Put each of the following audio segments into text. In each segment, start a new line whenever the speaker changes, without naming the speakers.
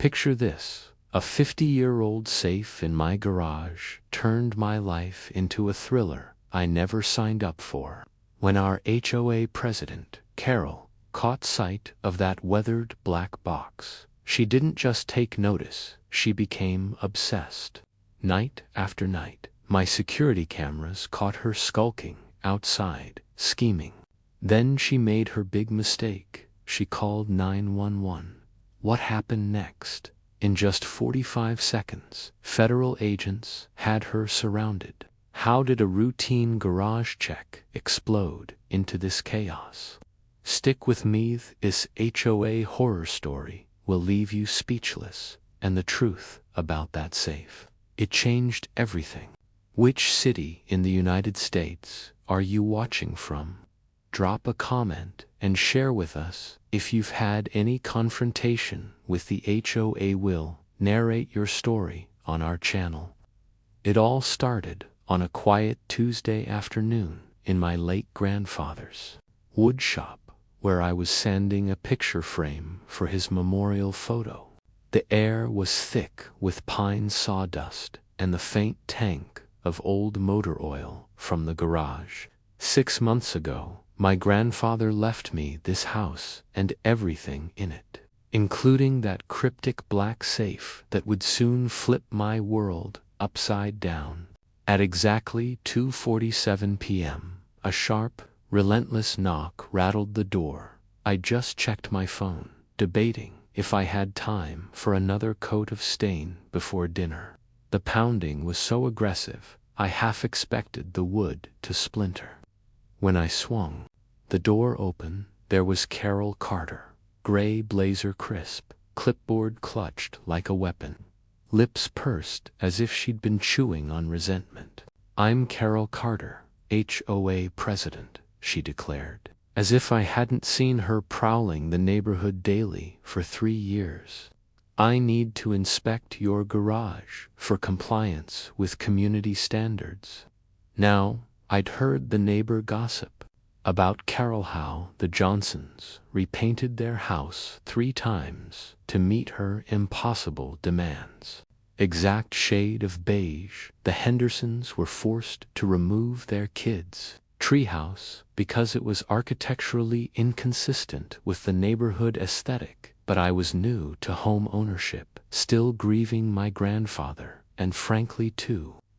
Picture this: a 50-year-old safe in my garage turned my life into a thriller I never signed up for. When our HOA president, Carol, caught sight of that weathered black box, she didn't just take notice, she became obsessed. Night after night, my security cameras caught her skulking outside, scheming. Then she made her big mistake. She called 911. What happened next? In just 45 seconds, federal agents had her surrounded. How did a routine garage check explode into this chaos? Stick with me, this HOA horror story will leave you speechless, and the truth about that safe. It changed everything. Which city in the United States are you watching from? Drop a comment and share with us if you've had any confrontation with the HOA. We'll narrate your story on our channel. It all started on a quiet Tuesday afternoon in my late grandfather's wood shop, where I was sanding a picture frame for his memorial photo. The air was thick with pine sawdust and the faint tank of old motor oil from the garage. 6 months ago, my grandfather left me this house and everything in it, including that cryptic black safe that would soon flip my world upside down. At exactly 2:47 p.m., a sharp, relentless knock rattled the door. I just checked my phone, debating if I had time for another coat of stain before dinner. The pounding was so aggressive, I half expected the wood to splinter. When I swung the door open, there was Carol Carter, gray blazer crisp, clipboard clutched like a weapon, lips pursed as if she'd been chewing on resentment. "I'm Carol Carter, HOA president," she declared, as if I hadn't seen her prowling the neighborhood daily for 3 years. "I need to inspect your garage for compliance with community standards." Now, I'd heard the neighbor gossip about Carol, how the Johnsons repainted their house 3 times to meet her impossible demands. Exact shade of beige, the Hendersons were forced to remove their kids' treehouse because it was architecturally inconsistent with the neighborhood aesthetic. But I was new to home ownership, still grieving my grandfather, and frankly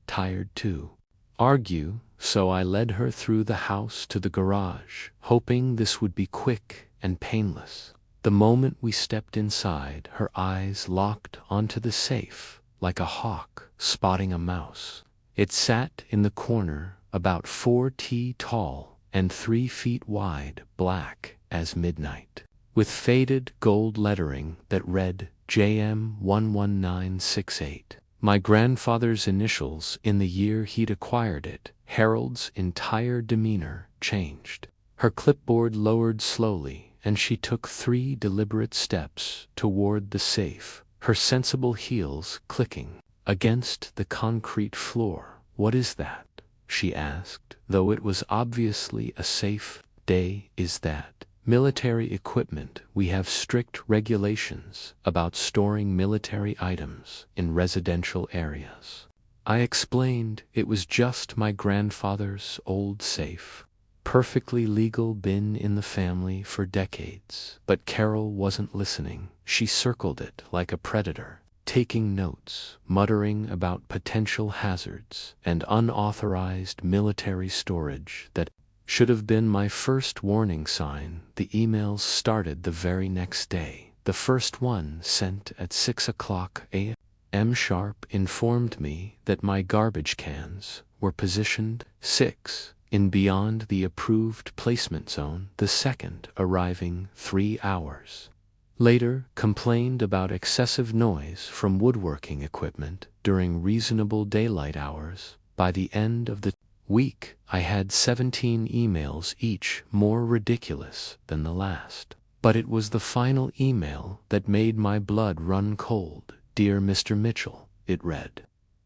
tired to argue, so I led her through the house to the garage, hoping this would be quick and painless. The moment we stepped inside, her eyes locked onto the safe like a hawk spotting a mouse. It sat in the corner, about 4 feet tall and 3 feet wide, black as midnight, with faded gold lettering that read JM 11968. My grandfather's initials in the year he'd acquired it. Harold's entire demeanor changed. Her clipboard lowered slowly, and she took 3 deliberate steps toward the safe, her sensible heels clicking against the concrete floor. "What is that?" she asked, though it was obviously a safe. "Is that military equipment. We have strict regulations about storing military items in residential areas." I explained it was just my grandfather's old safe. Perfectly legal, been in the family for decades. But Carol wasn't listening. She circled it like a predator, taking notes, muttering about potential hazards and unauthorized military storage that should have been my first warning sign. The emails started the very next day. The first one, sent at 6:00 a.m. sharp, informed me that my garbage cans were positioned 6 in beyond the approved placement zone. The second, arriving 3 hours later, complained about excessive noise from woodworking equipment during reasonable daylight hours. By the end of the week, I had 17 emails, each more ridiculous than the last. But it was the final email that made my blood run cold. "Dear Mr. Mitchell," it read.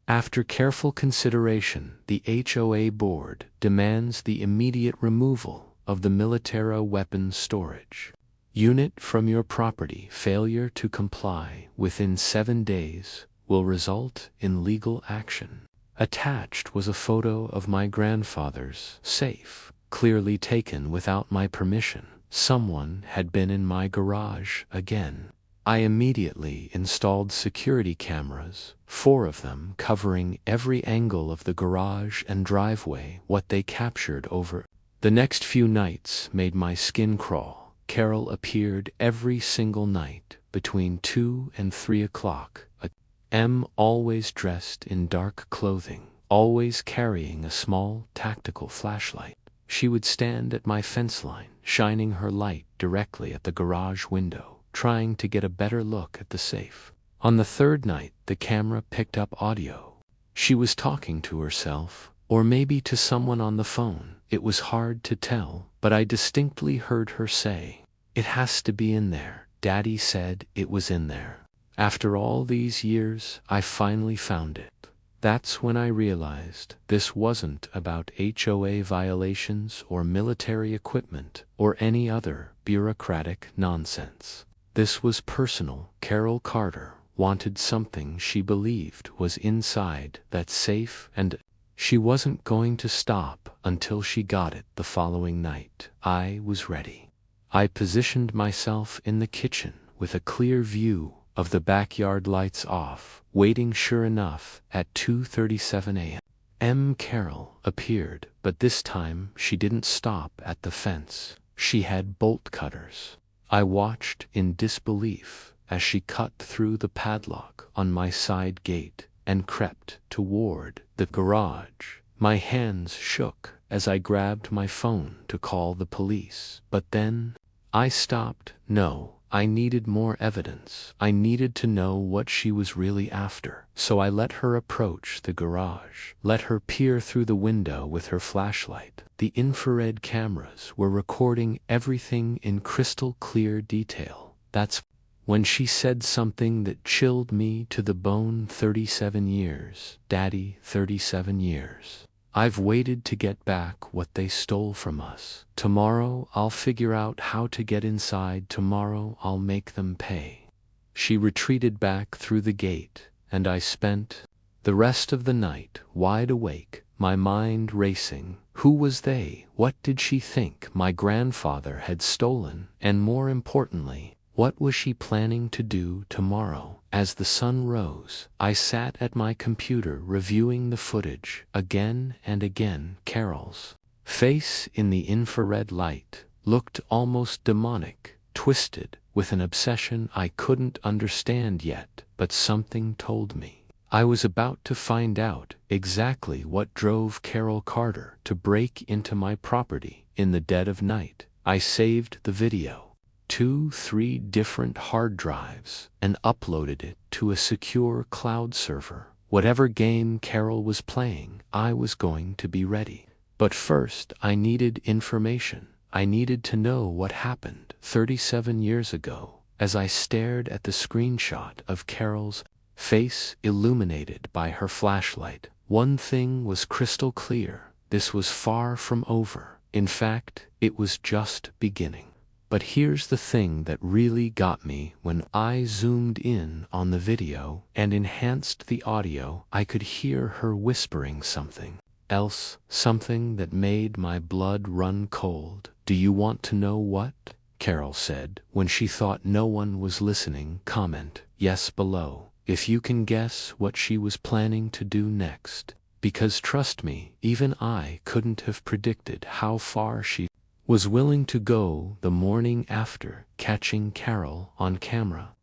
"After careful consideration, the HOA board demands the immediate removal of the military weapons storage. unit from your property. Failure to comply within 7 days will result in legal action. Attached was a photo of my grandfather's safe, clearly taken without my permission. Someone had been in my garage again. I immediately installed security cameras, 4 of them covering every angle of the garage and driveway. What they captured over the next few nights made my skin crawl. Carol appeared every single night between 2 and 3 o'clock a.m., always dressed in dark clothing, always carrying a small tactical flashlight. She would stand at my fence line, shining her light directly at the garage window, trying to get a better look at the safe. On the 3rd night, the camera picked up audio. She was talking to herself, or maybe to someone on the phone. It was hard to tell, but I distinctly heard her say, "It has to be in there. Daddy said it was in there." After all these years, I finally found it. That's when I realized this wasn't about HOA violations or military equipment or any other bureaucratic nonsense. This was personal. Carol Carter wanted something she believed was inside that safe, and she wasn't going to stop until she got it. The following night, I was ready. I positioned myself in the kitchen with a clear view of the backyard, lights off, waiting. Sure enough, at 2:37 a.m., Carol appeared, but this time she didn't stop at the fence. She had bolt cutters. I watched in disbelief as she cut through the padlock on my side gate and crept toward the garage. My hands shook as I grabbed my phone to call the police, but then I stopped. No, I needed more evidence. I needed to know what she was really after. So I let her approach the garage, let her peer through the window with her flashlight. The infrared cameras were recording everything in crystal clear detail. That's when she said something that chilled me to the bone. 37 years, Daddy, 37 years. I've waited to get back what they stole from us. Tomorrow I'll figure out how to get inside. Tomorrow I'll make them pay. She retreated back through the gate, and I spent the rest of the night wide awake, my mind racing. Who was they? What did she think my grandfather had stolen? And more importantly, what was she planning to do tomorrow? As the sun rose, I sat at my computer reviewing the footage again and again. Carol's face in the infrared light looked almost demonic, twisted with an obsession I couldn't understand yet, but something told me I was about to find out exactly what drove Carol Carter to break into my property in the dead of night. I saved the video 2-3 different hard drives and uploaded it to a secure cloud server. Whatever game Carol was playing, I was going to be ready. But first, I needed information. I needed to know what happened 37 years ago. As I stared at the screenshot of Carol's face illuminated by her flashlight, one thing was crystal clear. This was far from over. In fact, it was just beginning. But here's the thing that really got me. When I zoomed in on the video and enhanced the audio, I could hear her whispering something else, something that made my blood run cold. "Do you want to know what?" Carol said when she thought no one was listening. Comment yes below if you can guess what she was planning to do next. Because trust me, even I couldn't have predicted how far she was willing to go. The morning after catching Carol on camera,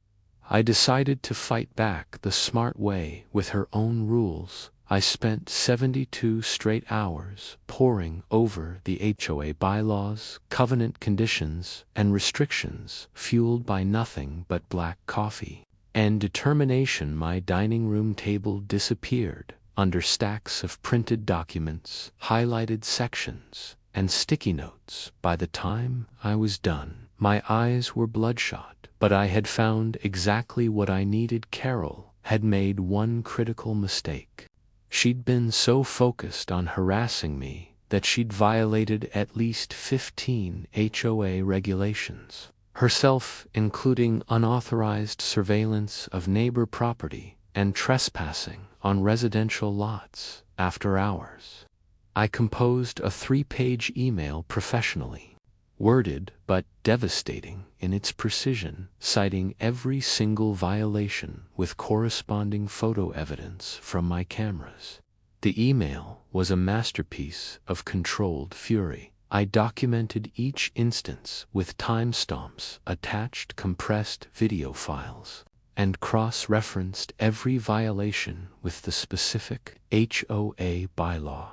I decided to fight back the smart way, with her own rules. I spent 72 straight hours poring over the HOA bylaws, covenant conditions, and restrictions, fueled by nothing but black coffee and determination. My dining room table disappeared under stacks of printed documents, highlighted sections, and sticky notes. By the time I was done, my eyes were bloodshot, but I had found exactly what I needed. Carol had made one critical mistake. She'd been so focused on harassing me that she'd violated at least 15 HOA regulations. herself, including unauthorized surveillance of neighbor property and trespassing on residential lots after hours. I composed a 3-page email professionally, worded but devastating in its precision, citing every single violation with corresponding photo evidence from my cameras. The email was a masterpiece of controlled fury. I documented each instance with timestamps, attached compressed video files, and cross-referenced every violation with the specific HOA bylaw.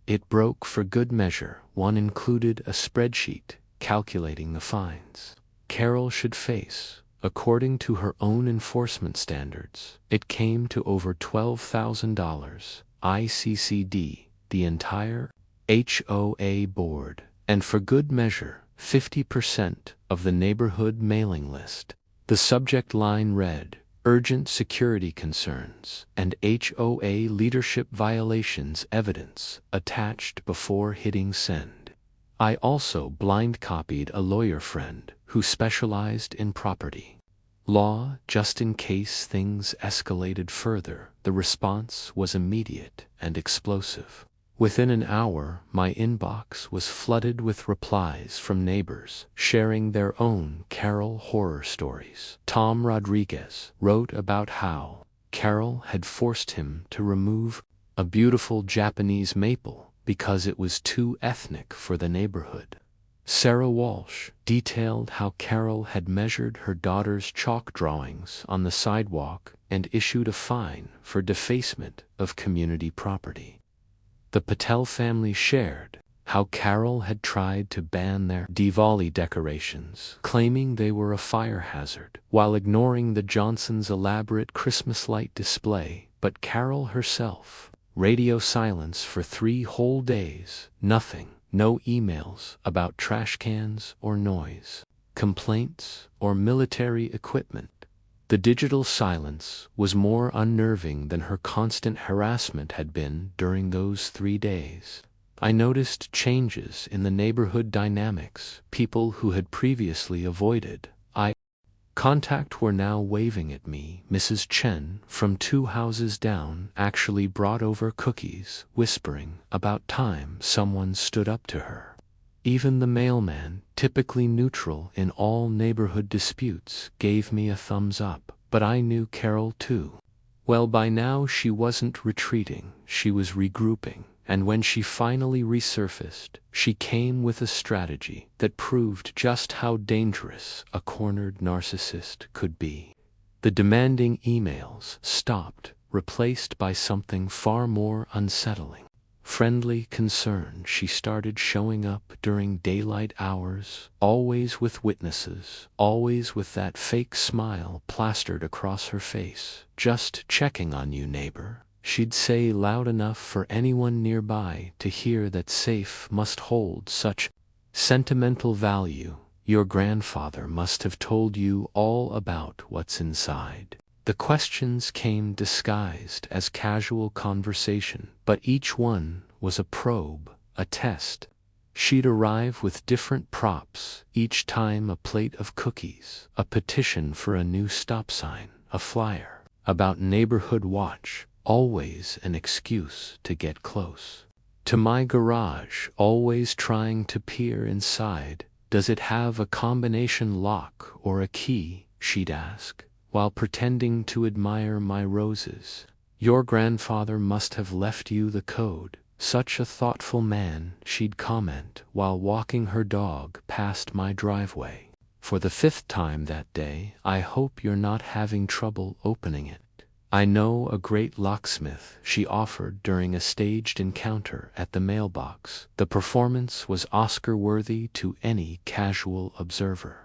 It broke for good measure. One included a spreadsheet calculating the fines Carol should face. According to her own enforcement standards, it came to over $12,000 ICCD, the entire HOA board, and for good measure, 50% of the neighborhood mailing list. The subject line read, "Urgent security concerns and HOA leadership violations evidence attached before hitting send." I also blind copied a lawyer friend who specialized in property law just in case things escalated further. The response was immediate and explosive. Within an hour, my inbox was flooded with replies from neighbors sharing their own Carol horror stories. Tom Rodriguez wrote about how Carol had forced him to remove a beautiful Japanese maple because it was too ethnic for the neighborhood. Sarah Walsh detailed how Carol had measured her daughter's chalk drawings on the sidewalk and issued a fine for defacement of community property. The Patel family shared how Carol had tried to ban their Diwali decorations, claiming they were a fire hazard, while ignoring the Johnsons' elaborate Christmas light display. But Carol herself, radio silence for 3 whole days, nothing, no emails about trash cans or noise, complaints or military equipment. The digital silence was more unnerving than her constant harassment had been during those 3 days. I noticed changes in the neighborhood dynamics. People who had previously avoided eye contact were now waving at me. Mrs. Chen, from 2 houses down, actually brought over cookies, whispering about time someone stood up to her. Even the mailman, typically neutral in all neighborhood disputes, gave me a thumbs up. But I knew Carol too. Well, by now she wasn't retreating, she was regrouping. And when she finally resurfaced, she came with a strategy that proved just how dangerous a cornered narcissist could be. The demanding emails stopped, replaced by something far more unsettling. Friendly concern. She started showing up during daylight hours, always with witnesses, always with that fake smile plastered across her face. "Just checking on you, neighbor," she'd say loud enough for anyone nearby to hear. That safe must hold such sentimental value. Your grandfather must have told you all about what's inside. The questions came disguised as casual conversation, but each one was a probe, a test. She'd arrive with different props, each time a plate of cookies, a petition for a new stop sign, a flyer about neighborhood watch, always an excuse to get close to my garage, always trying to peer inside. "Does it have a combination lock or a key?" she'd ask, while pretending to admire my roses. "Your grandfather must have left you the code. Such a thoughtful man," she'd comment while walking her dog past my driveway. "For the 5th time that day, I hope you're not having trouble opening it." "I know a great locksmith," she offered during a staged encounter at the mailbox. The performance was Oscar-worthy to any casual observer.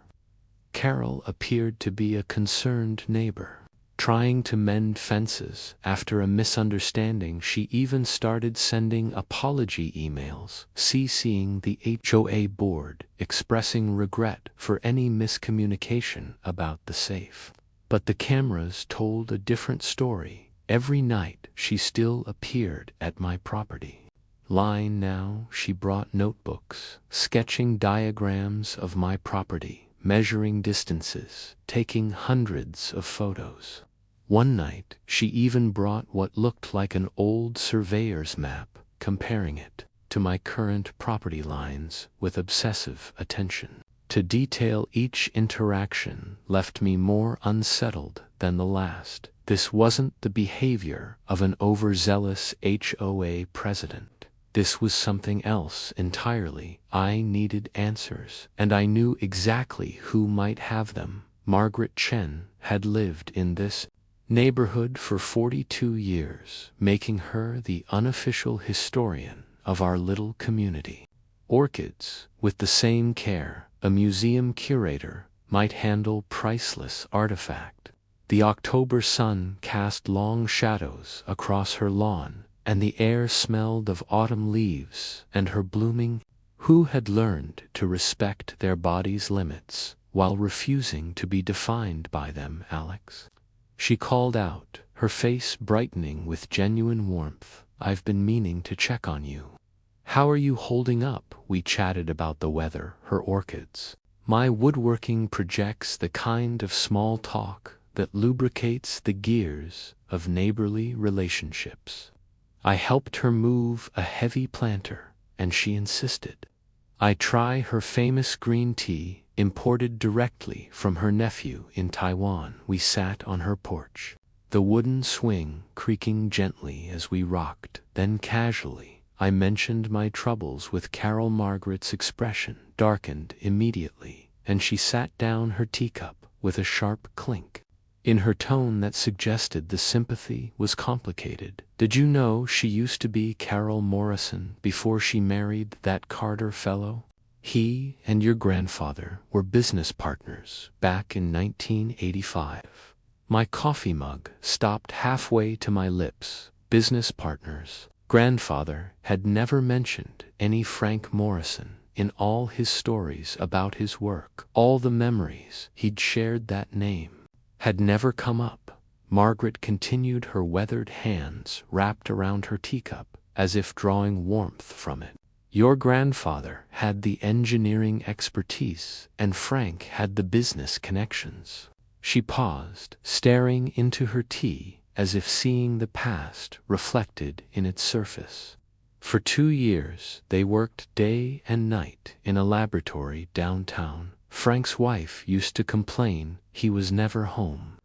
Carol appeared to be a concerned neighbor, trying to mend fences. After a misunderstanding, she even started sending apology emails, CCing the HOA board, expressing regret for any miscommunication about the safe. But the cameras told a different story. Every night she still appeared at my property. Line now, she brought notebooks, sketching diagrams of my property, measuring distances, taking hundreds of photos. One night, she even brought what looked like an old surveyor's map, comparing it to my current property lines with obsessive attention. To detail each interaction left me more unsettled than the last. This wasn't the behavior of an overzealous HOA president. This was something else entirely. I needed answers, and I knew exactly who might have them. Margaret Chen had lived in this neighborhood for 42 years, making her the unofficial historian of our little community. Orchids, with the same care a museum curator might handle priceless artifact. The October sun cast long shadows across her lawn, and the air smelled of autumn leaves and her blooming. Who had learned to respect their body's limits while refusing to be defined by them, Alex? She called out, her face brightening with genuine warmth. I've been meaning to check on you. How are you holding up? We chatted about the weather, her orchids. My woodworking projects the kind of small talk that lubricates the gears of neighborly relationships. I helped her move a heavy planter, and she insisted I try her famous green tea, imported directly from her nephew in Taiwan. We sat on her porch, the wooden swing creaking gently as we rocked. Then casually, I mentioned my troubles with Carol. Margaret's expression darkened immediately, and she sat down her teacup with a sharp clink, in her tone that suggested the sympathy was complicated. Did you know she used to be Carol Morrison before she married that Carter fellow? He and your grandfather were business partners back in 1985. My coffee mug stopped halfway to my lips. Business partners. Grandfather had never mentioned any Frank Morrison in all his stories about his work. All the memories he'd shared that name had never come up. Margaret continued, her weathered hands wrapped around her teacup as if drawing warmth from it. Your grandfather had the engineering expertise, and Frank had the business connections. She paused, staring into her tea as if seeing the past reflected in its surface. For 2 years, they worked day and night in a laboratory downtown. Frank's wife used to complain he was never home.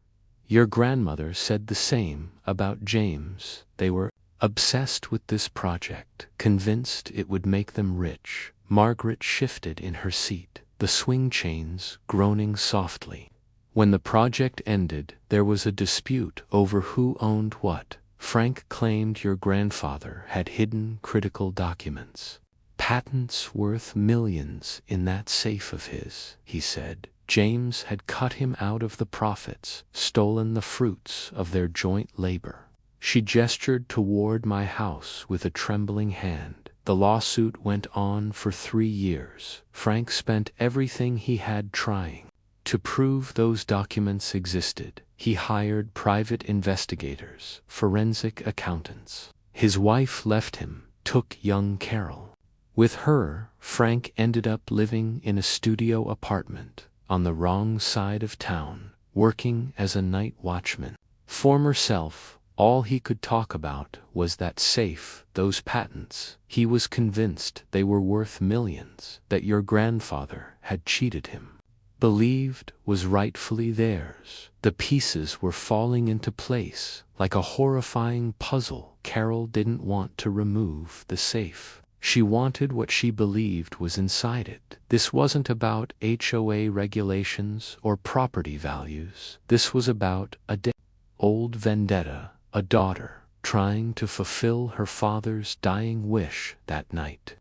Your grandmother said the same about James. They were obsessed with this project, convinced it would make them rich. Margaret shifted in her seat, the swing chains groaning softly. When the project ended, there was a dispute over who owned what. Frank claimed your grandfather had hidden critical documents. Patents worth millions in that safe of his, he said. James had cut him out of the profits, stolen the fruits of their joint labor. She gestured toward my house with a trembling hand. The lawsuit went on for 3 years. Frank spent everything he had trying to prove those documents existed. He hired private investigators, forensic accountants. His wife left him, took young Carol. With her, Frank ended up living in a studio apartment on the wrong side of town, working as a night watchman. Former self, all he could talk about was that safe, those patents. He was convinced they were worth millions, that your grandfather had cheated him. Believed was rightfully theirs. The pieces were falling into place like a horrifying puzzle. Carol didn't want to remove the safe. She wanted what she believed was inside it. This wasn't about HOA regulations or property values. This was about a day-old vendetta, a daughter trying to fulfill her father's dying wish that night.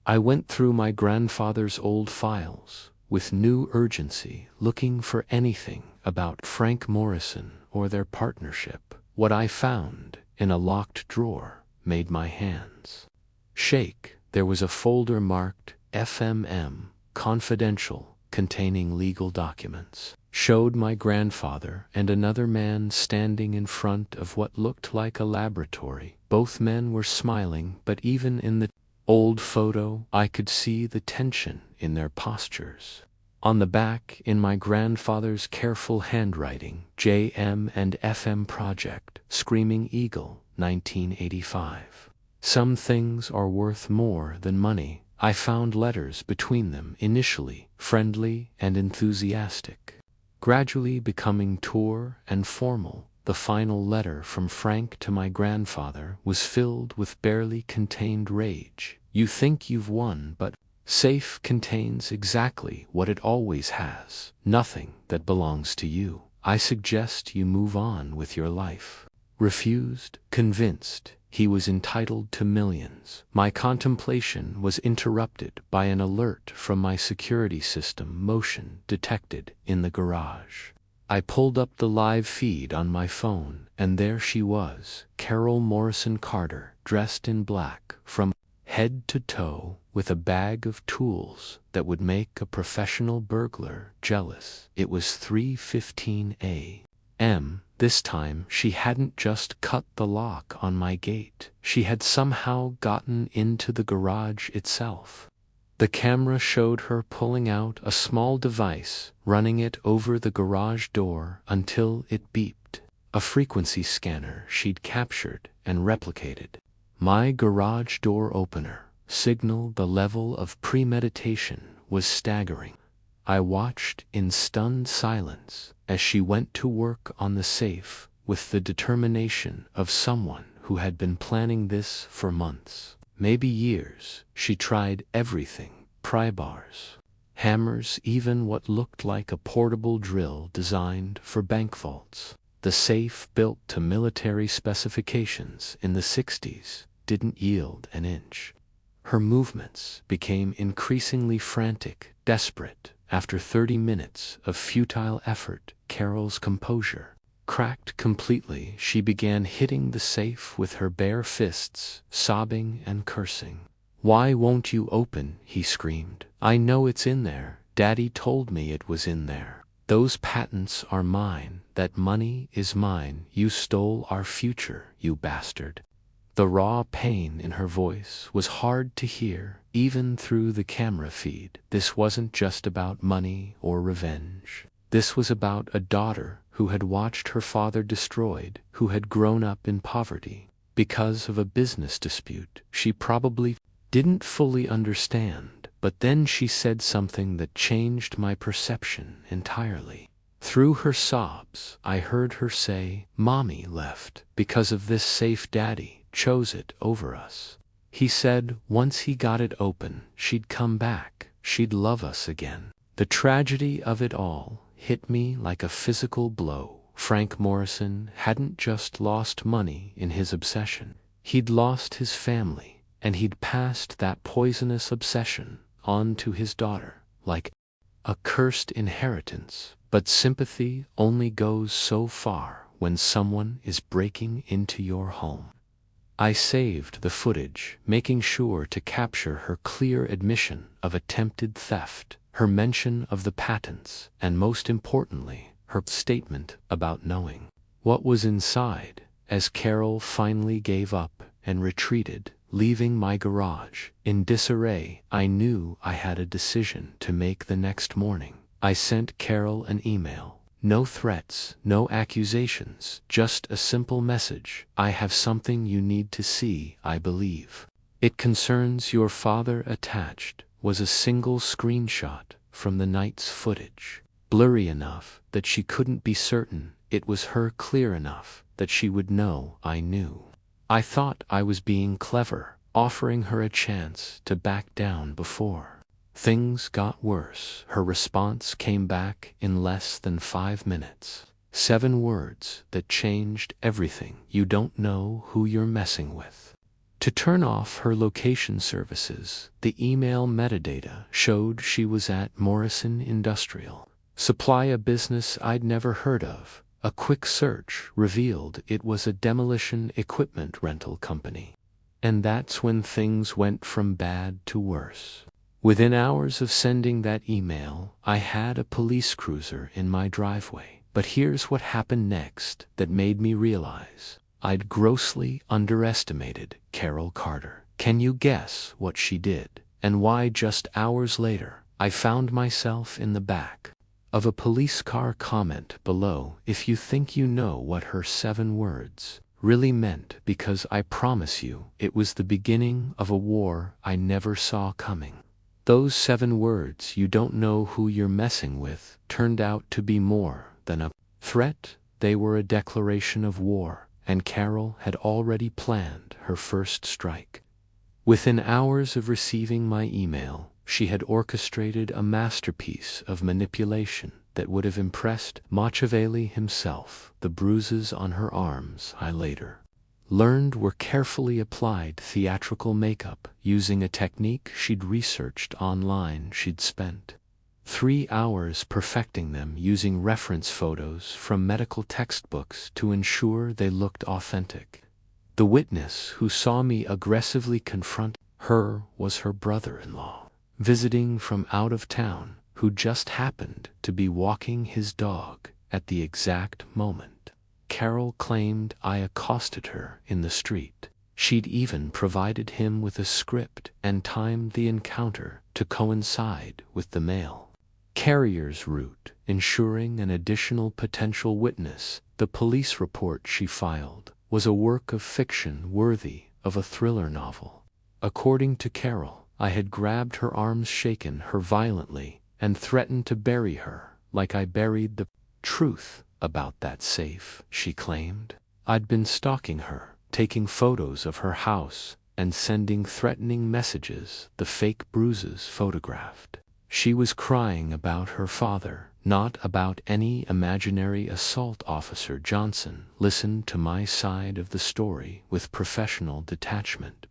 I went through my grandfather's old files with new urgency, looking for anything about Frank Morrison or their partnership. What I found in a locked drawer made my hands shake. There was a folder marked FMM, confidential, containing legal documents. Showed my grandfather and another man standing in front of what looked like a laboratory. Both men were smiling, but even in the old photo, I could see the tension in their postures. On the back, in my grandfather's careful handwriting, JM and FM Project, Screaming Eagle, 1985. Some things are worth more than money. I found letters between them, initially friendly and enthusiastic, gradually becoming tour and formal. The final letter from Frank to my grandfather was filled with barely contained rage. You think you've won, but safe contains exactly what it always has. Nothing that belongs to you. I suggest you move on with your life. Refused, convinced he was entitled to millions. My contemplation was interrupted by an alert from my security system. Motion detected in the garage. I pulled up the live feed on my phone, and there she was, Carol Morrison Carter, dressed in black from head to toe, with a bag of tools that would make a professional burglar jealous. It was 3:15 a.m. This time she hadn't just cut the lock on my gate. She had somehow gotten into the garage itself. The camera showed her pulling out a small device, running it over the garage door until it beeped. A frequency scanner she'd captured and replicated. My garage door opener signaled the level of premeditation was staggering. I watched in stunned silence as she went to work on the safe with the determination of someone who had been planning this for months, maybe years. She tried everything: pry bars, hammers, even what looked like a portable drill designed for bank vaults. The safe, built to military specifications in the 60s, didn't yield an inch. Her movements became increasingly frantic, desperate. After 30 minutes of futile effort, Carol's composure cracked completely. She began hitting the safe with her bare fists, sobbing and cursing. "Why won't you open?" he screamed. "I know it's in there. Daddy told me it was in there. Those patents are mine. That money is mine. You stole our future, you bastard." The raw pain in her voice was hard to hear, even through the camera feed. This wasn't just about money or revenge. This was about a daughter who had watched her father destroyed, who had grown up in poverty because of a business dispute she probably didn't fully understand. But then she said something that changed my perception entirely. Through her sobs, I heard her say, "Mommy left because of this safe. Daddy chose it over us. He said once he got it open, she'd come back, she'd love us again." The tragedy of it all hit me like a physical blow. Frank Morrison hadn't just lost money in his obsession. He'd lost his family, and he'd passed that poisonous obsession on to his daughter, like a cursed inheritance. But sympathy only goes so far when someone is breaking into your home. I saved the footage, making sure to capture her clear admission of attempted theft, her mention of the patents, and most importantly, her statement about knowing what was inside. As Carol finally gave up and retreated, leaving my garage in disarray, I knew I had a decision to make the next morning. I sent Carol an email. No threats, no accusations, just a simple message. "I have something you need to see, I believe. It concerns your father." Attached was a single screenshot from the night's footage. Blurry enough that she couldn't be certain it was her, clear enough that she would know I knew. I thought I was being clever, offering her a chance to back down before things got worse. Her response came back in less than 5 minutes. 7 words that changed everything. "You don't know who you're messing with." To turn off her location services, the email metadata showed she was at Morrison Industrial Supply, a business I'd never heard of. A quick search revealed it was a demolition equipment rental company. And that's when things went from bad to worse. Within hours of sending that email, I had a police cruiser in my driveway. But here's what happened next that made me realize I'd grossly underestimated Carol Carter. Can you guess what she did? And why just hours later, I found myself in the back of a police car. Comment below if you think you know what her 7 words really meant, because I promise you it was the beginning of a war I never saw coming. Those 7 words, "you don't know who you're messing with," turned out to be more than a threat. They were a declaration of war, and Carol had already planned her first strike. Within hours of receiving my email, she had orchestrated a masterpiece of manipulation that would have impressed Machiavelli himself. The bruises on her arms, I later learned, were carefully applied theatrical makeup using a technique she'd researched online. She'd spent 3 hours perfecting them using reference photos from medical textbooks to ensure they looked authentic. The witness who saw me aggressively confront her was her brother-in-law, visiting from out of town, who just happened to be walking his dog at the exact moment Carol claimed I accosted her in the street. She'd even provided him with a script and timed the encounter to coincide with the mail carrier's route, ensuring an additional potential witness. The police report she filed was a work of fiction worthy of a thriller novel. According to Carol, I had grabbed her arms, shaken her violently, and threatened to bury her like I buried the truth about that safe. She claimed I'd been stalking her, taking photos of her house, and sending threatening messages. The fake bruises photographed. She was crying about her father, not about any imaginary assault officer. Johnson listened to my side of the story with professional detachment,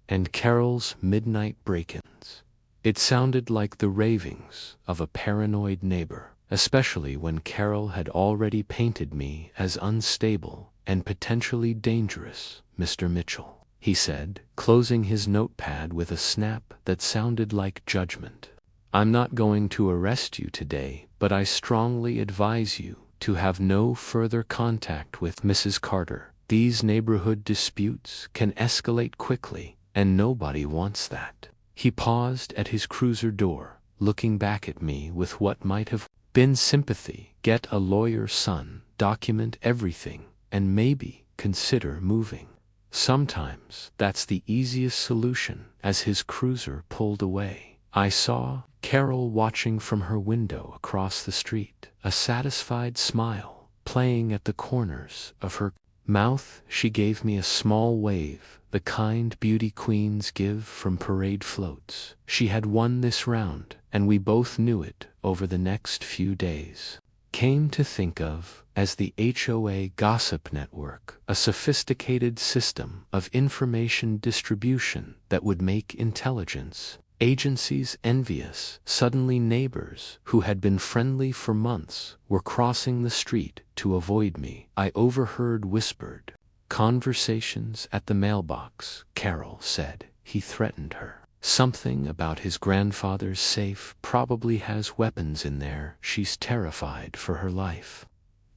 and Carol's midnight break-ins. It sounded like the ravings of a paranoid neighbor, especially when Carol had already painted me as unstable and potentially dangerous. "Mr. Mitchell," he said, closing his notepad with a snap that sounded like judgment, "I'm not going to arrest you today, but I strongly advise you to have no further contact with Mrs. Carter. These neighborhood disputes can escalate quickly, and nobody wants that." He paused at his cruiser door, looking back at me with what might have been sympathy. "Get a lawyer, son, document everything, and maybe consider moving. Sometimes that's the easiest solution." As his cruiser pulled away, I saw Carol watching from her window across the street, a satisfied smile playing at the corners of her mouth. She gave me a small wave, the kind beauty queens give from parade floats. She had won this round, and we both knew it. Over the next few days came to think of as the HOA Gossip Network, a sophisticated system of information distribution that would make intelligence agencies envious. Suddenly neighbors who had been friendly for months were crossing the street to avoid me. I overheard whispered conversations at the mailbox. Carol said he threatened her. Something about his grandfather's safe, probably has weapons in there. She's terrified for her life.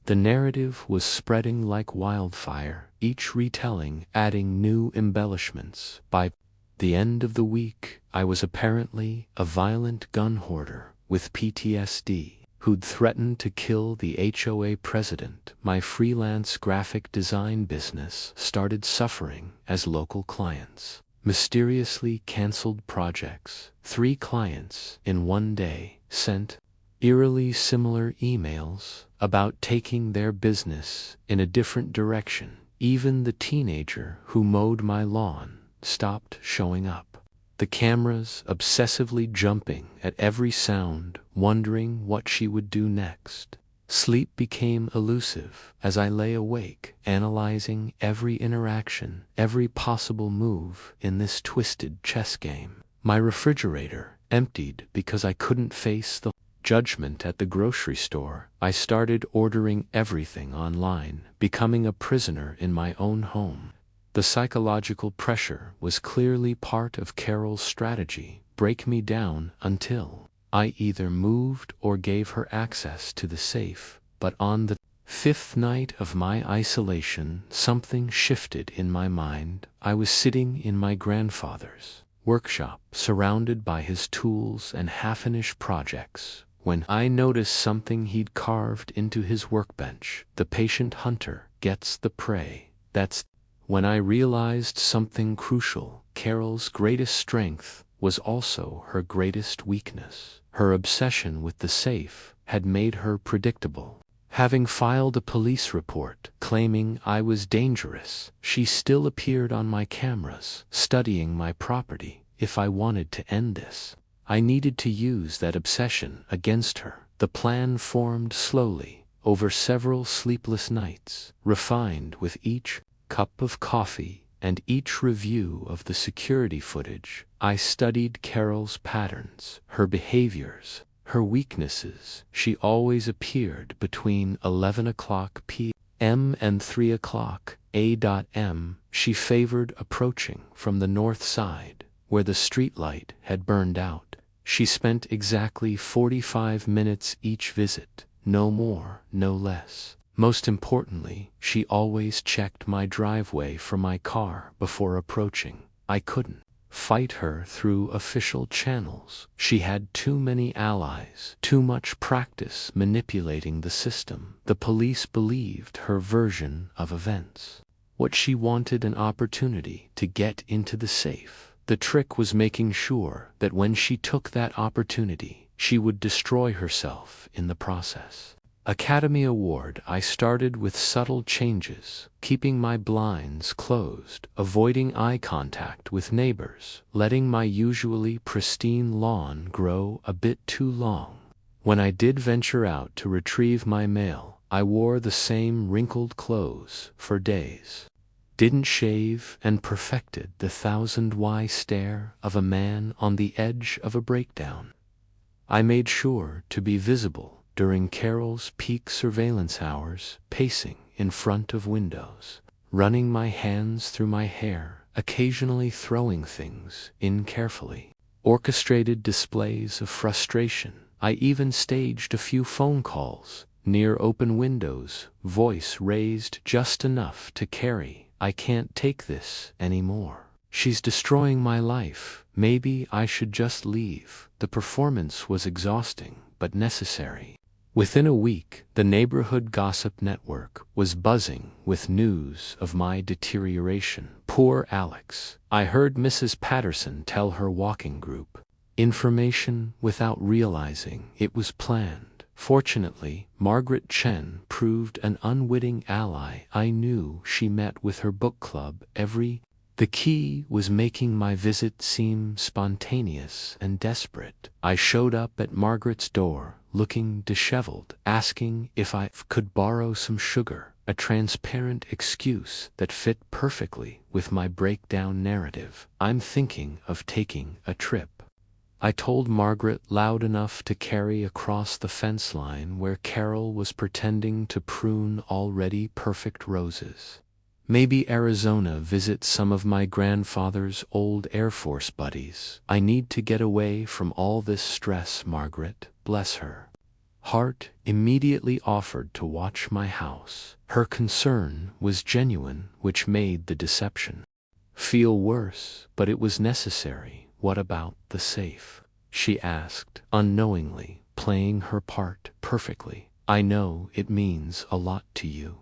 The narrative was spreading like wildfire, each retelling adding new embellishments. By the end of the week, I was apparently a violent gun hoarder with PTSD who'd threatened to kill the HOA president. My freelance graphic design business started suffering as local clients mysteriously canceled projects. 3 clients in one day sent eerily similar emails about taking their business in a different direction. Even the teenager who mowed my lawn stopped showing up. The cameras obsessively jumping at every sound, wondering what she would do next. Sleep became elusive as I lay awake, analyzing every interaction, every possible move in this twisted chess game. My refrigerator emptied because I couldn't face the judgment at the grocery store. I started ordering everything online, becoming a prisoner in my own home. The psychological pressure was clearly part of Carol's strategy, break me down until I either moved or gave her access to the safe. But on the 5th night of my isolation, something shifted in my mind. I was sitting in my grandfather's workshop, surrounded by his tools and half-finished projects, when I noticed something he'd carved into his workbench. The patient hunter gets the prey. That's when I realized something crucial. Carol's greatest strength was also her greatest weakness. Her obsession with the safe had made her predictable. Having filed a police report claiming I was dangerous, she still appeared on my cameras, studying my property. If I wanted to end this, I needed to use that obsession against her. The plan formed slowly, over several sleepless nights, refined with each cup of coffee and each review of the security footage. I studied Carol's patterns, her behaviors, her weaknesses. She always appeared between 11 o'clock p.m. and 3 o'clock a.m. She favored approaching from the north side, where the streetlight had burned out. She spent exactly 45 minutes each visit, no more, no less. Most importantly, she always checked my driveway for my car before approaching. I couldn't fight her through official channels. She had too many allies, too much practice manipulating the system. The police believed her version of events. What she wanted: an opportunity to get into the safe. The trick was making sure that when she took that opportunity, she would destroy herself in the process. Academy Award. I started with subtle changes, keeping my blinds closed, avoiding eye contact with neighbors, letting my usually pristine lawn grow a bit too long. When I did venture out to retrieve my mail, I wore the same wrinkled clothes for days. Didn't shave, and perfected the 1000-Y stare of a man on the edge of a breakdown. I made sure to be visible during Carol's peak surveillance hours, pacing in front of windows, running my hands through my hair, occasionally throwing things in carefully. Orchestrated displays of frustration. I even staged a few phone calls near open windows, voice raised just enough to carry, "I can't take this anymore. She's destroying my life. Maybe I should just leave." The performance was exhausting, but necessary. Within a week, the neighborhood gossip network was buzzing with news of my deterioration. Poor Alex. I heard Mrs. Patterson tell her walking group. Information without realizing it was planned. Fortunately, Margaret Chen proved an unwitting ally. I knew she met with her book club every. The key was making my visit seem spontaneous and desperate. I showed up at Margaret's door, looking disheveled, asking if I could borrow some sugar, a transparent excuse that fit perfectly with my breakdown narrative. "I'm thinking of taking a trip," I told Margaret loud enough to carry across the fence line where Carol was pretending to prune already perfect roses. "Maybe Arizona, visit some of my grandfather's old Air Force buddies. I need to get away from all this stress." Margaret, bless her heart, immediately offered to watch my house. Her concern was genuine, which made the deception feel worse, but it was necessary. "What about the safe?" she asked, unknowingly playing her part perfectly. "I know it means a lot to you."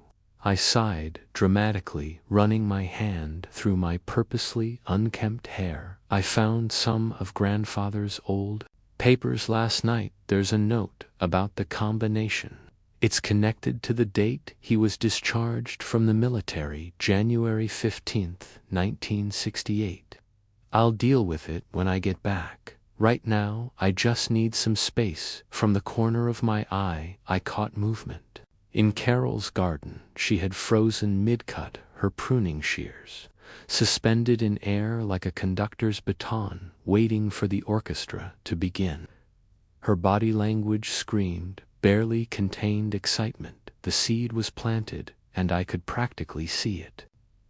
I sighed dramatically, running my hand through my purposely unkempt hair. "I found some of Grandfather's old papers last night. There's a note about the combination. It's connected to the date he was discharged from the military, January 15th, 1968. I'll deal with it when I get back. Right now, I just need some space." From the corner of my eye, I caught movement. In Carol's garden, she had frozen mid-cut her pruning shears, suspended in air like a conductor's baton, waiting for the orchestra to begin. Her body language screamed, barely contained excitement. The seed was planted, and I could practically see it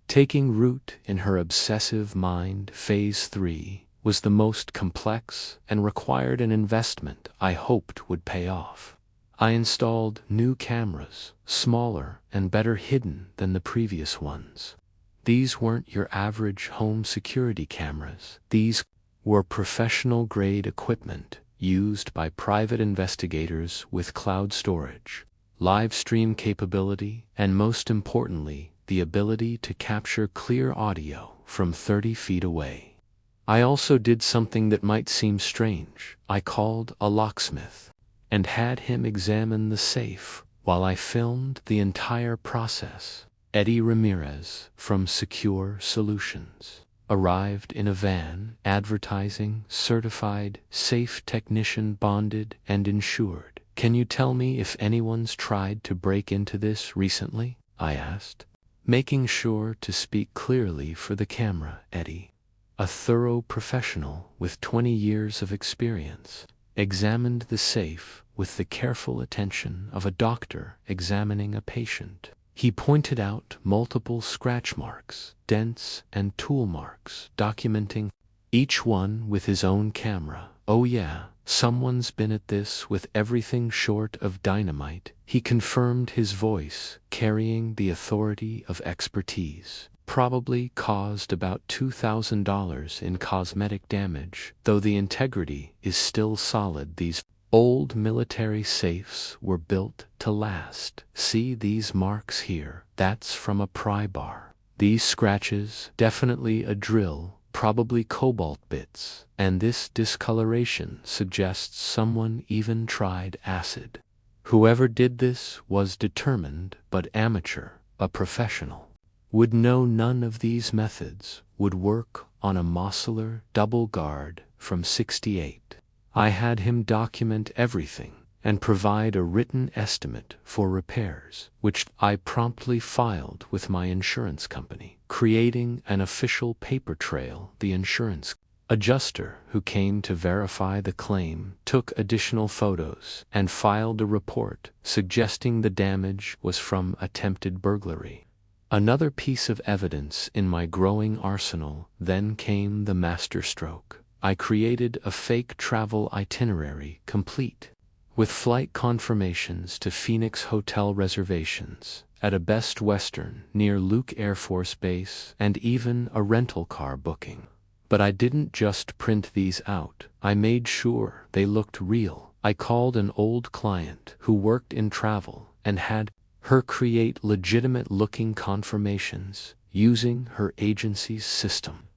taking root in her obsessive mind. Phase 3 was the most complex and required an investment I hoped would pay off. I installed new cameras, smaller and better hidden than the previous ones. These weren't your average home security cameras. These were professional-grade equipment used by private investigators with cloud storage, live stream capability, and most importantly, the ability to capture clear audio from 30 feet away. I also did something that might seem strange. I called a locksmith and had him examine the safe while I filmed the entire process. Eddie Ramirez from Secure Solutions arrived in a van advertising certified safe technician, bonded and insured. "Can you tell me if anyone's tried to break into this recently?" I asked, making sure to speak clearly for the camera. Eddie, a thorough professional with 20 years of experience, examined the safe with the careful attention of a doctor examining a patient. He pointed out multiple scratch marks, dents, and tool marks, documenting each one with his own camera. "Oh yeah, someone's been at this with everything short of dynamite," he confirmed, his voice carrying the authority of expertise. "Probably caused about $2,000 in cosmetic damage, though the integrity is still solid. These old military safes were built to last. See these marks here? That's from a pry bar. These scratches, definitely a drill, probably cobalt bits, and this discoloration suggests someone even tried acid. Whoever did this was determined but amateur. A professional would know none of these methods would work on a Mossler double guard from '68. I had him document everything and provide a written estimate for repairs, which I promptly filed with my insurance company, creating an official paper trail. The insurance adjuster who came to verify the claim took additional photos and filed a report suggesting the damage was from attempted burglary. Another piece of evidence in my growing arsenal. Then came the masterstroke. I created a fake travel itinerary complete with flight confirmations to Phoenix hotel reservations at a Best Western near Luke Air Force Base and even a rental car booking. But I didn't just print these out. I made sure they looked real. I called an old client who worked in travel and had her create legitimate-looking confirmations using her agency's system.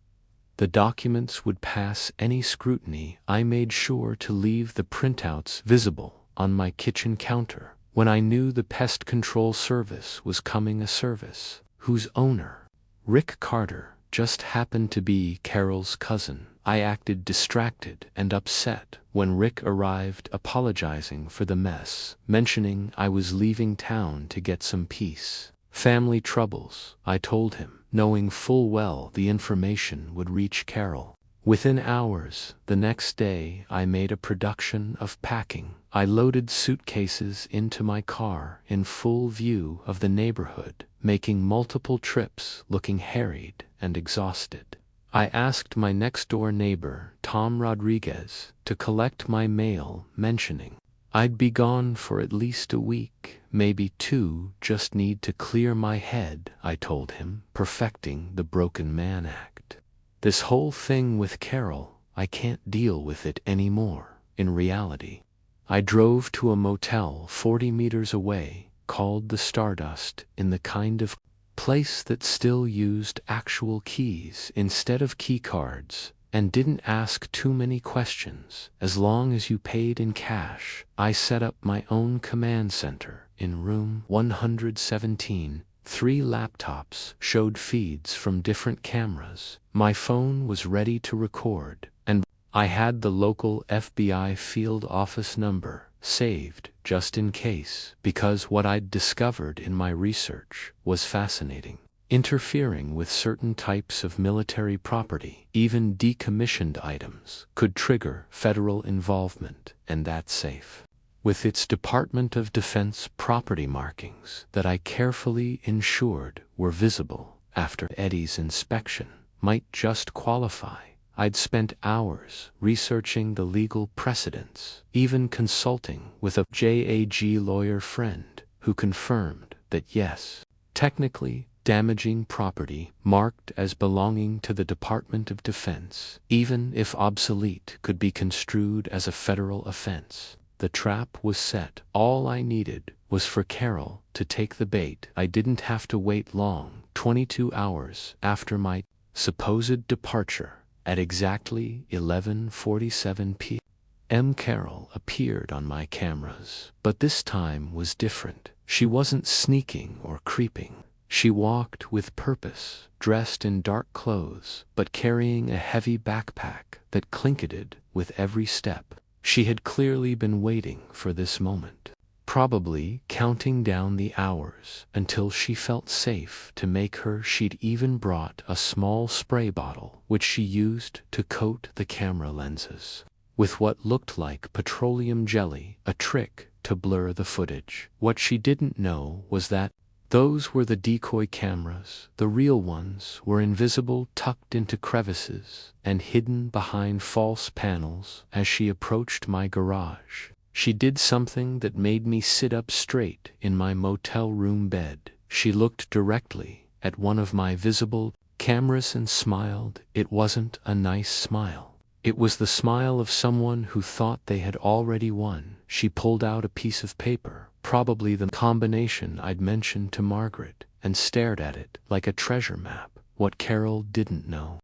The documents would pass any scrutiny. I made sure to leave the printouts visible on my kitchen counter when I knew the pest control service was coming, a service whose owner, Rick Carter, just happened to be Carol's cousin. I acted distracted and upset when Rick arrived, apologizing for the mess, mentioning I was leaving town to get some peace. "Family troubles," I told him, knowing full well the information would reach Carol. Within hours, the next day, I made a production of packing. I loaded suitcases into my car in full view of the neighborhood, making multiple trips, looking harried and exhausted. I asked my next-door neighbor, Tom Rodriguez, to collect my mail, mentioning I'd be gone for at least a week, maybe 2, just need to clear my head, I told him, perfecting the broken man act. This whole thing with Carol, I can't deal with it anymore. In reality, I drove to a motel 40 meters away, called the Stardust, in the kind of place that still used actual keys instead of key cards, and didn't ask too many questions. As long as you paid in cash, I set up my own command center in room 117. 3 laptops showed feeds from different cameras. My phone was ready to record, and I had the local FBI field office number saved just in case, because what I'd discovered in my research was fascinating. Interfering with certain types of military property, even decommissioned items, could trigger federal involvement, and that safe, with its Department of Defense property markings that I carefully ensured were visible after Eddie's inspection, might just qualify. I'd spent hours researching the legal precedents, even consulting with a JAG lawyer friend who confirmed that yes, technically, damaging property marked as belonging to the Department of Defense, even if obsolete, could be construed as a federal offense. The trap was set. All I needed was for Carol to take the bait. I didn't have to wait long. 22 hours after my supposed departure, at exactly 11:47 p.m., Carol appeared on my cameras. But this time was different. She wasn't sneaking or creeping. She walked with purpose, dressed in dark clothes, but carrying a heavy backpack that clinketed with every step. She had clearly been waiting for this moment, probably counting down the hours until she felt safe to make her. She'd even brought a small spray bottle, which she used to coat the camera lenses with what looked like petroleum jelly, a trick to blur the footage. What she didn't know was that those were the decoy cameras. The real ones were invisible, tucked into crevices and hidden behind false panels. As she approached my garage, she did something that made me sit up straight in my motel room bed. She looked directly at one of my visible cameras and smiled. It wasn't a nice smile. It was the smile of someone who thought they had already won. She pulled out a piece of paper, probably the combination I'd mentioned to Margaret, and stared at it like a treasure map. What Carol didn't know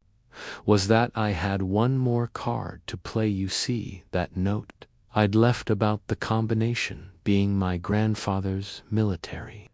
was that I had one more card to play. You see, that note I'd left about the combination being my grandfather's military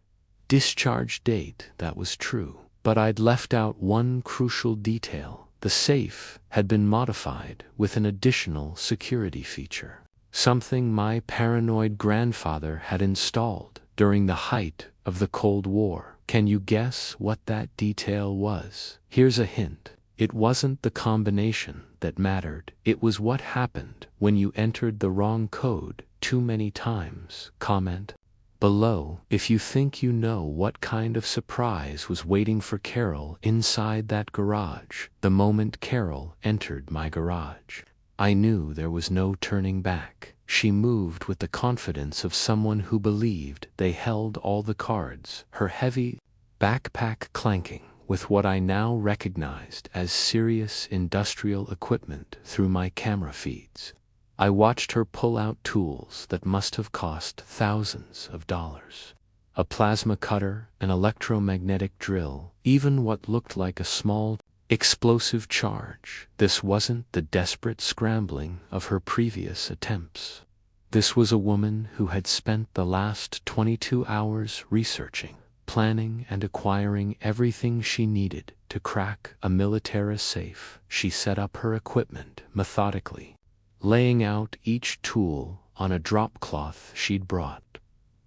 discharge date. That was true, but I'd left out one crucial detail. The safe had been modified with an additional security feature, something my paranoid grandfather had installed during the height of the Cold War. Can you guess what that detail was? Here's a hint. It wasn't the combination that mattered. It was what happened when you entered the wrong code too many times. Comment below if you think you know what kind of surprise was waiting for Carol inside that garage. The moment Carol entered my garage, I knew there was no turning back. She moved with the confidence of someone who believed they held all the cards, her heavy backpack clanking with what I now recognized as serious industrial equipment through my camera feeds. I watched her pull out tools that must have cost thousands of dollars. A plasma cutter, an electromagnetic drill, even what looked like a small explosive charge. This wasn't the desperate scrambling of her previous attempts. This was a woman who had spent the last 22 hours researching, planning, and acquiring everything she needed to crack a military safe. She set up her equipment methodically, laying out each tool on a drop cloth she'd brought,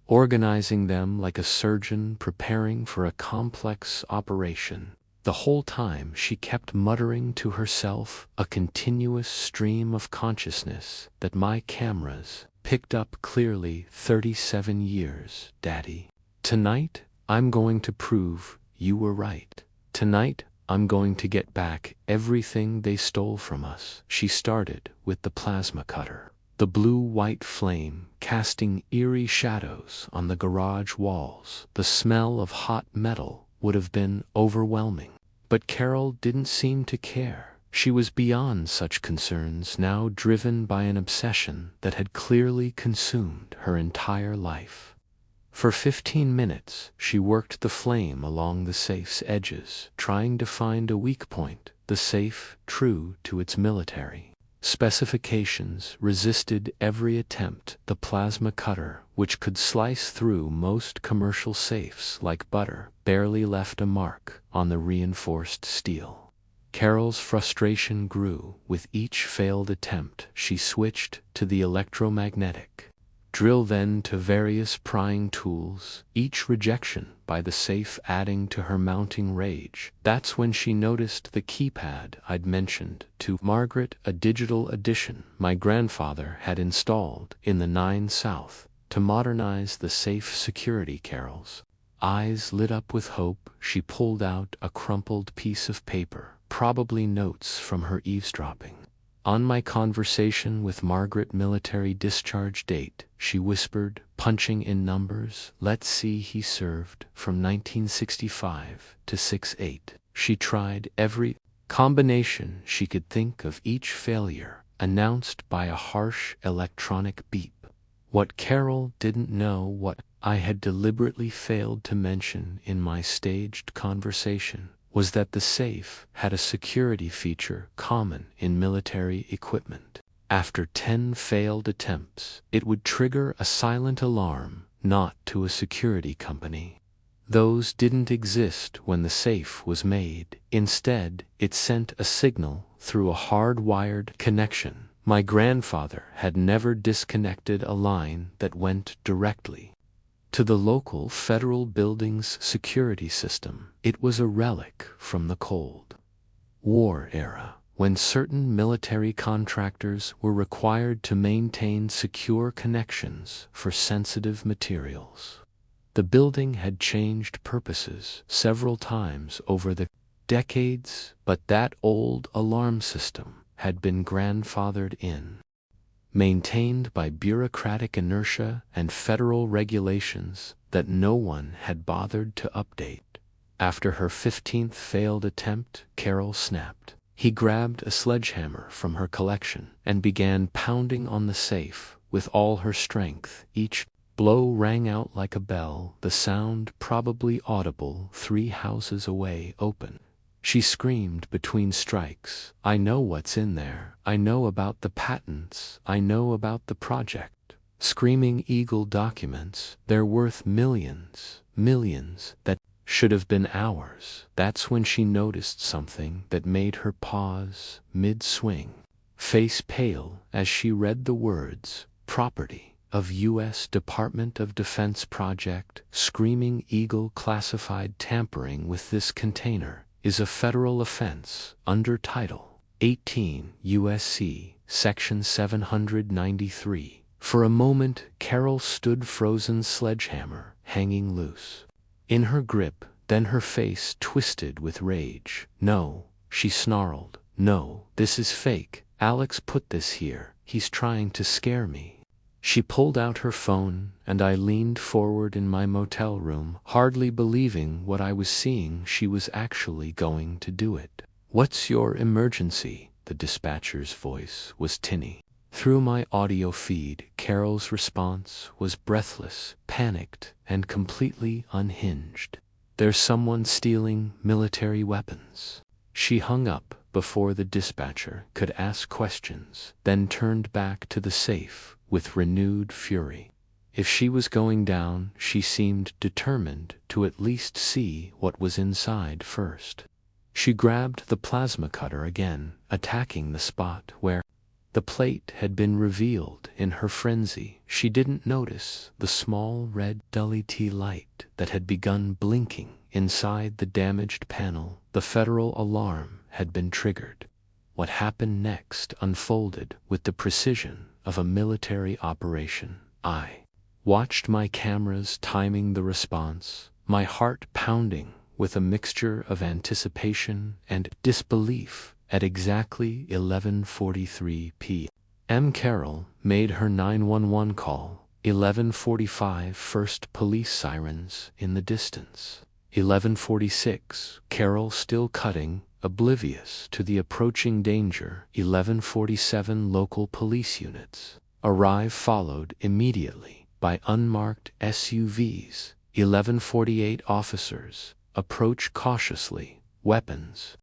organizing them like a surgeon preparing for a complex operation. The whole time she kept muttering to herself, a continuous stream of consciousness that my cameras picked up clearly. 37 years, Daddy. Tonight, I'm going to prove you were right. Tonight, I'm going to get back everything they stole from us. She started with the plasma cutter, the blue-white flame casting eerie shadows on the garage walls. The smell of hot metal would have been overwhelming, but Carol didn't seem to care. She was beyond such concerns, now driven by an obsession that had clearly consumed her entire life. For 15 minutes, she worked the flame along the safe's edges, trying to find a weak point. The safe, true to its military specifications, resisted every attempt. The plasma cutter, which could slice through most commercial safes like butter, barely left a mark on the reinforced steel. Carol's frustration grew with each failed attempt. She switched to the electromagnetic drill, then to various prying tools, each rejection by the safe adding to her mounting rage. That's when she noticed the keypad I'd mentioned to Margaret, a digital addition my grandfather had installed in the 9 South to modernize the safe security. Carol's eyes lit up with hope. She pulled out a crumpled piece of paper, probably notes from her eavesdropping. On my conversation with Margaret military discharge date, she whispered, punching in numbers, let's see, he served from 1965 to 68. She tried every combination she could think of, each failure announced by a harsh electronic beep. What Carol didn't know, what I had deliberately failed to mention in my staged conversation, was that the safe had a security feature common in military equipment. After 10 failed attempts, it would trigger a silent alarm, not to a security company. Those didn't exist when the safe was made. Instead, it sent a signal through a hard-wired connection. My grandfather had never disconnected a line that went directly to the local federal building's security system. It was a relic from the Cold War era, when certain military contractors were required to maintain secure connections for sensitive materials. The building had changed purposes several times over the decades, but that old alarm system had been grandfathered in, maintained by bureaucratic inertia and federal regulations that no one had bothered to update. After her 15th failed attempt, Carol snapped. He grabbed a sledgehammer from her collection and began pounding on the safe with all her strength. Each blow rang out like a bell, the sound probably audible 3 houses away. Open. She screamed between strikes. I know what's in there. I know about the patents. I know about the project. Screaming Eagle documents. They're worth millions, millions, that should have been ours. That's when she noticed something that made her pause mid-swing, face pale as she read the words, property of U.S. Department of Defense project. Screaming Eagle classified. Tampering with this container is a federal offense under Title 18 U.S.C. Section 793. For a moment, Carol stood frozen, sledgehammer hanging loose in her grip, then her face twisted with rage. No, she snarled. No, this is fake. Alex put this here. He's trying to scare me. She pulled out her phone, and I leaned forward in my motel room, hardly believing what I was seeing. She was actually going to do it. What's your emergency? The dispatcher's voice was tinny. Through my audio feed, Carol's response was breathless, panicked, and completely unhinged. There's someone stealing military weapons. She hung up before the dispatcher could ask questions, then turned back to the safe with renewed fury. If she was going down, she seemed determined to at least see what was inside first. She grabbed the plasma cutter again, attacking the spot where the plate had been revealed. In her frenzy, she didn't notice the small red LED light that had begun blinking inside the damaged panel. The federal alarm had been triggered. What happened next unfolded with the precision of a military operation. I watched my cameras timing the response, my heart pounding with a mixture of anticipation and disbelief. At exactly 11:43 p.m. Carol made her 911 call. 11:45, first police sirens in the distance. 11:46, Carol still cutting, oblivious to the approaching danger. 11:47, local police units arrive, followed immediately by unmarked SUVs. 11:48, officers approach cautiously, weapons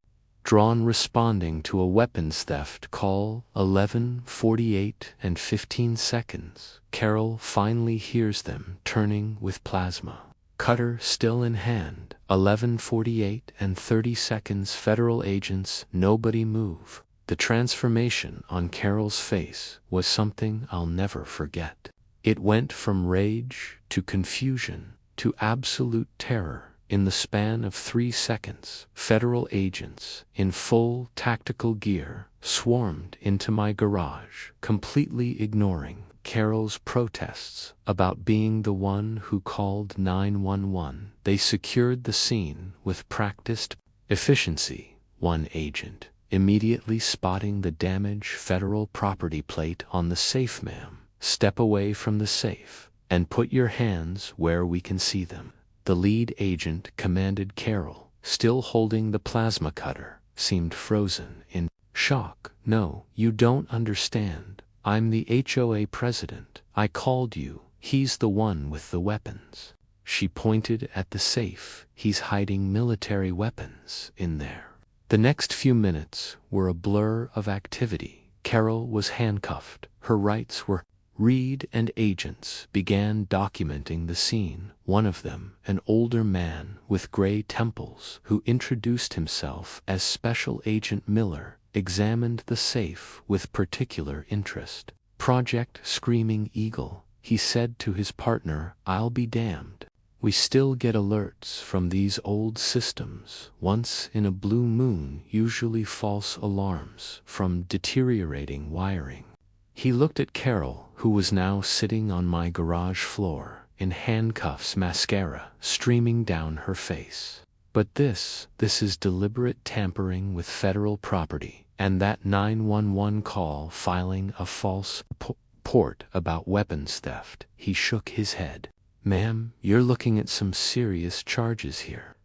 drawn, responding to a weapons theft call. 11:48 and 15 seconds, Carol finally hears them turning with plasma cutter still in hand. 11:48 and 30 seconds, federal agents, nobody move. The transformation on Carol's face was something I'll never forget. It went from rage to confusion to absolute terror. In the span of 3 seconds, federal agents in full tactical gear swarmed into my garage, completely ignoring Carol's protests about being the one who called 911. They secured the scene with practiced efficiency. One agent immediately spotting the damaged federal property plate on the safe. Ma'am, step away from the safe and put your hands where we can see them. The lead agent commanded. Carol, still holding the plasma cutter, seemed frozen in shock. No, you don't understand. I'm the HOA president. I called you. He's the one with the weapons. She pointed at the safe. He's hiding military weapons in there. The next few minutes were a blur of activity. Carol was handcuffed. Her rights were Reed and agents began documenting the scene. One of them, an older man with gray temples who introduced himself as Special Agent Miller, examined the safe with particular interest. Project Screaming Eagle, he said to his partner, I'll be damned. We still get alerts from these old systems, once in a blue moon, usually false alarms from deteriorating wiring. He looked at Carol, who was now sitting on my garage floor, in handcuffs, mascara streaming down her face. But this is deliberate tampering with federal property, and that 911 call filing a false report about weapons theft. He shook his head. Ma'am, you're looking at some serious charges here.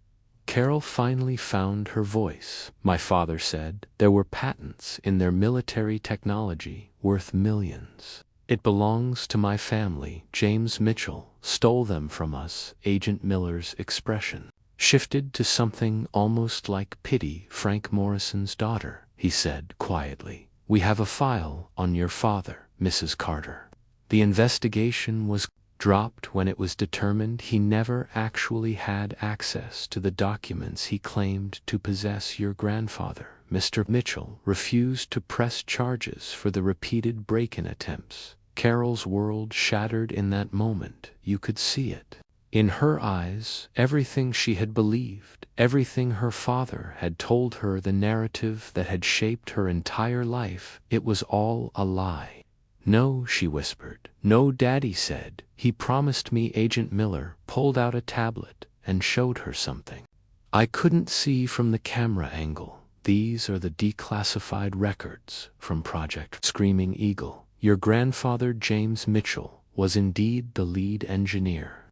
Carol finally found her voice. My father said there were patents in their military technology worth millions. It belongs to my family. James Mitchell stole them from us. Agent Miller's expression shifted to something almost like pity. Frank Morrison's daughter, he said quietly. We have a file on your father, Mrs. Carter. The investigation was dropped when it was determined he never actually had access to the documents he claimed to possess. Your grandfather, Mr. Mitchell, refused to press charges for the repeated break-in attempts. Carol's world shattered in that moment. You could see it. In her eyes, everything she had believed, everything her father had told her, the narrative that had shaped her entire life, it was all a lie. No, she whispered. No, Daddy said. He promised me. Agent Miller pulled out a tablet and showed her something. I couldn't see from the camera angle. These are the declassified records from Project Screaming Eagle. Your grandfather, James Mitchell, was indeed the lead engineer.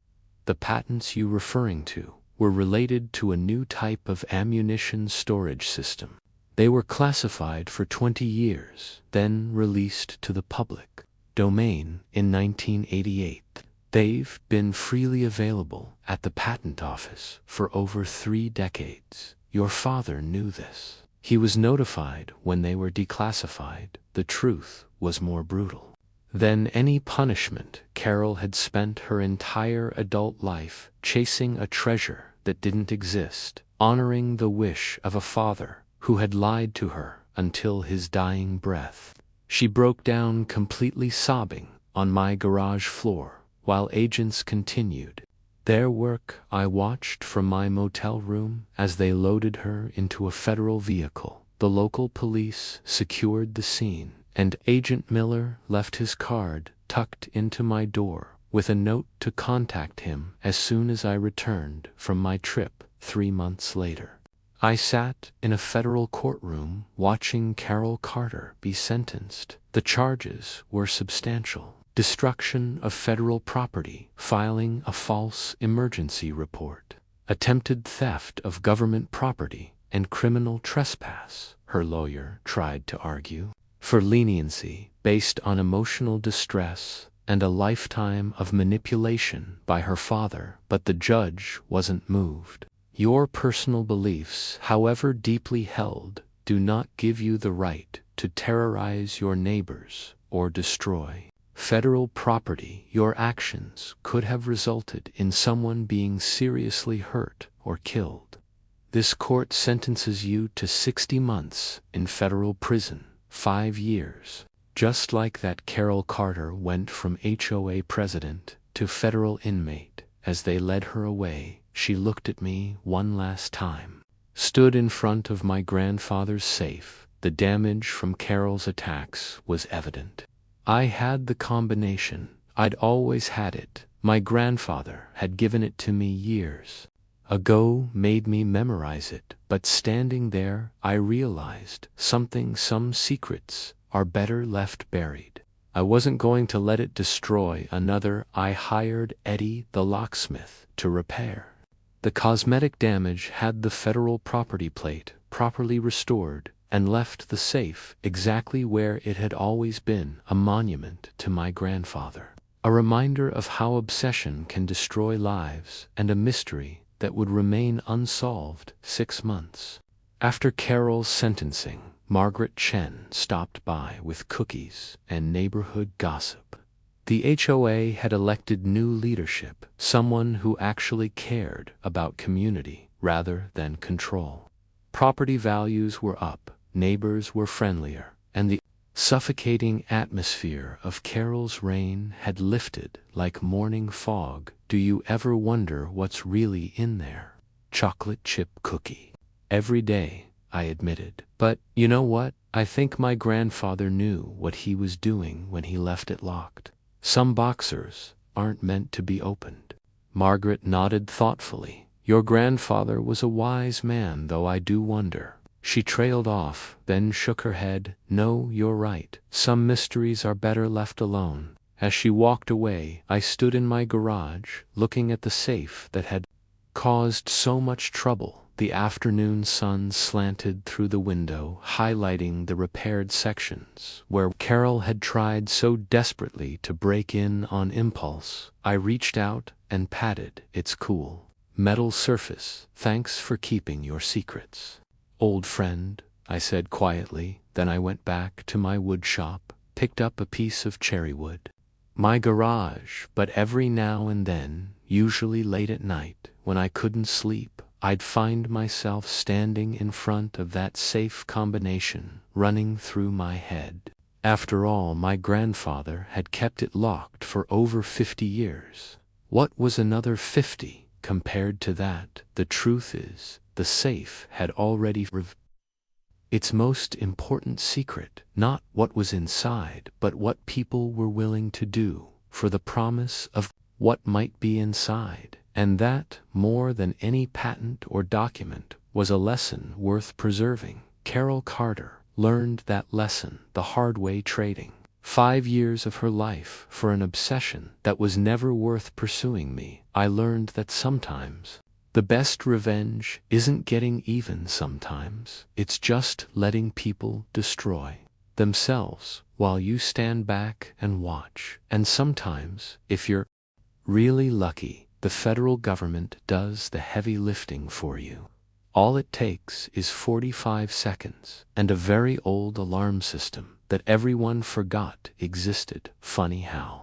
The patents you're referring to were related to a new type of ammunition storage system. They were classified for 20 years, then released to the public domain in 1988. They've been freely available at the patent office for over 3 decades. Your father knew this. He was notified when they were declassified. The truth was more brutal than any punishment. Carol had spent her entire adult life chasing a treasure that didn't exist, honoring the wish of a father who had lied to her until his dying breath. She broke down completely, sobbing on my garage floor while agents continued their work. I watched from my motel room as they loaded her into a federal vehicle. The local police secured the scene, and Agent Miller left his card tucked into my door with a note to contact him as soon as I returned from my trip 3 months later. I sat in a federal courtroom watching Carol Carter be sentenced. The charges were substantial: destruction of federal property, filing a false emergency report, attempted theft of government property, and criminal trespass. Her lawyer tried to argue for leniency based on emotional distress and a lifetime of manipulation by her father, but the judge wasn't moved. Your personal beliefs, however deeply held, do not give you the right to terrorize your neighbors or destroy federal property. Your actions could have resulted in someone being seriously hurt or killed. This court sentences you to 60 months in federal prison, 5 years. Just like that, Carol Carter went from HOA president to federal inmate. As they led her away, she looked at me one last time, stood in front of my grandfather's safe. The damage from Carol's attacks was evident. I had the combination. I'd always had it. My grandfather had given it to me years ago made me memorize it, but standing there I realized some secrets are better left buried. I wasn't going to let it destroy another. I hired Eddie the locksmith to repair. The cosmetic damage had the federal property plate properly restored and left the safe exactly where it had always been, a monument to my grandfather. A reminder of how obsession can destroy lives and a mystery that would remain unsolved 6 months. After Carol's sentencing, Margaret Chen stopped by with cookies and neighborhood gossip. The HOA had elected new leadership, someone who actually cared about community rather than control. Property values were up, neighbors were friendlier, and the suffocating atmosphere of Carol's reign had lifted like morning fog. Do you ever wonder what's really in there? Chocolate chip cookie. Every day, I admitted. But you know what? I think my grandfather knew what he was doing when he left it locked. Some boxers aren't meant to be opened. Margaret nodded thoughtfully. Your grandfather was a wise man, though I do wonder. She trailed off, then shook her head. No, you're right. Some mysteries are better left alone. As she walked away, I stood in my garage, looking at the safe that had caused so much trouble. The afternoon sun slanted through the window, highlighting the repaired sections where Carol had tried so desperately to break in on impulse. I reached out and patted its cool metal surface. Thanks for keeping your secrets, old friend, I said quietly. Then I went back to my wood shop, picked up a piece of cherry wood. My garage, but every now and then, usually late at night, when I couldn't sleep, I'd find myself standing in front of that safe combination running through my head. After all, my grandfather had kept it locked for over 50 years. What was another 50 compared to that? The truth is, the safe had already revealed its most important secret, not what was inside, but what people were willing to do for the promise of what might be inside. And that, more than any patent or document, was a lesson worth preserving. Carol Carter learned that lesson the hard way, trading 5 years of her life for an obsession that was never worth pursuing. I learned that sometimes the best revenge isn't getting even. Sometimes it's just letting people destroy themselves while you stand back and watch. And sometimes, if you're really lucky, the federal government does the heavy lifting for you. All it takes is 45 seconds and a very old alarm system that everyone forgot existed. Funny how